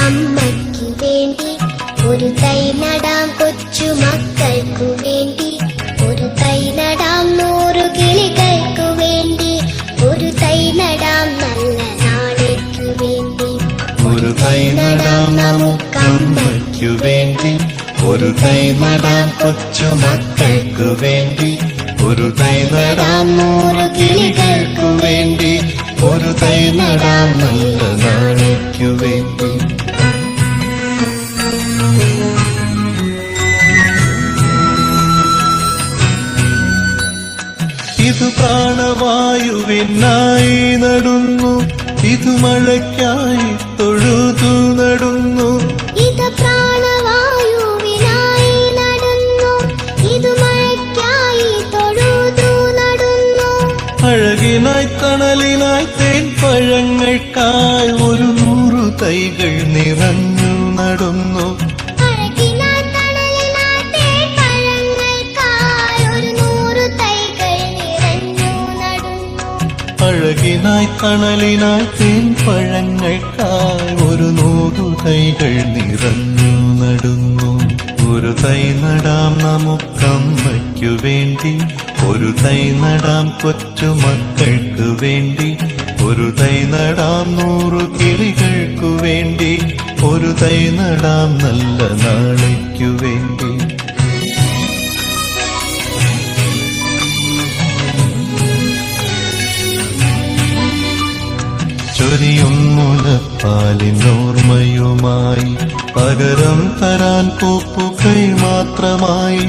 നമുക്കമ്മയ്ക്കു വേണ്ടി ഒരു തൈ നടാം കൊച്ചുമക്കൾക്കു വേണ്ടി ഒരു തൈ നടാം 100 കിളികൾക്കു വേണ്ടി ഒരു തൈ നടാം നല്ല നാളേക്കു വേണ്ടി ഒരു തൈ നടാം നമുക്കമ്മയ്ക്കു വേണ്ടി ഒരു തൈ നടാം കൊച്ചുമക്കൾക്കു വേണ്ടി ഒരു തൈ നടാം 100 കിളികൾക്കു വേണ്ടി ഒരു തൈ നടാം നല്ല നാളേക്കു വേണ്ടി. ഇത് പ്രാണവായുവിനായി നടുന്നു, ഇത് മഴയ്ക്കായി തൊഴുതു നടുന്നു. ഇത് പ്രാണവായുവിനായി നടുന്നു, ഇത് മഴയ്ക്കായി തൊഴുതു നടുന്നു. അഴകിനായി തണലിനായി തേൻ പഴങ്ങൾക്കായി 100 തൈകൾ നിറഞ്ഞു നടുന്നു. അഴകിനായി തണലിനായി തേൻ പഴങ്ങൾക്കായി 100 തൈകൾ നിറഞ്ഞു നടുന്നു. ഒരു തൈ നടാം നമുക്കമ്മയ്ക്കു വേണ്ടി ഒരു തൈ നടാം കൊച്ചുമക്കൾക്കു വേണ്ടി ഒരു തൈ നടാം 100 കിളികൾക്കു വേണ്ടി ഒരു തൈ നടാം നല്ല നാളേക്കു വേണ്ടി. ചൊരിയും മുലപ്പാലിനോർമ്മയുമായി പകരം തരാൻ പൂപ്പുകൈ മാത്രമായി.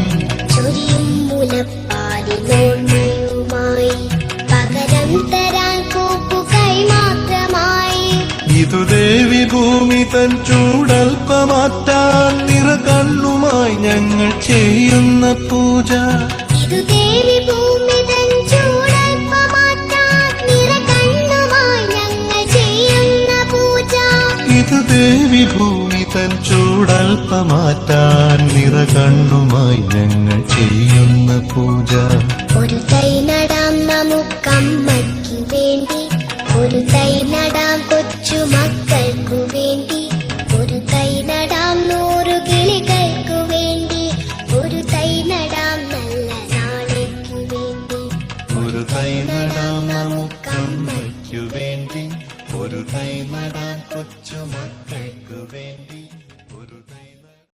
ചൊരിയും മുലപ്പാലിനോർമ്മയുമായി പകരം തരാൻ പൂപ്പുകൈ മാത്രമായി. ഇതു ദേവി ഭൂമി തൻ ചൂടൽപ്പമാറ്റാൻ നിറകണ്ണുമായി ഞങ്ങൾ ചെയ്യുന്ന പൂജ. ഇതു ദേവി ഭൂമി തൻ ചൂടൽപ്പമാറ്റാൻ നിറകണ്ണുമായി ഞങ്ങൾ ചെയ്യുന്ന പൂജ. ഇതു ദേവി ഭൂമി തൻ ചൂടൽപ്പമാറ്റാൻ നിറകണ്ണുമായി ഞങ്ങൾ ചെയ്യുന്ന പൂജ. ഒരു തൈ നടാം നമുക്കമ്മയ്ക്കു വേണ്ടി ഒരു തൈ നടാം കൊച്ചുമക്കൾക്കു വേണ്ടി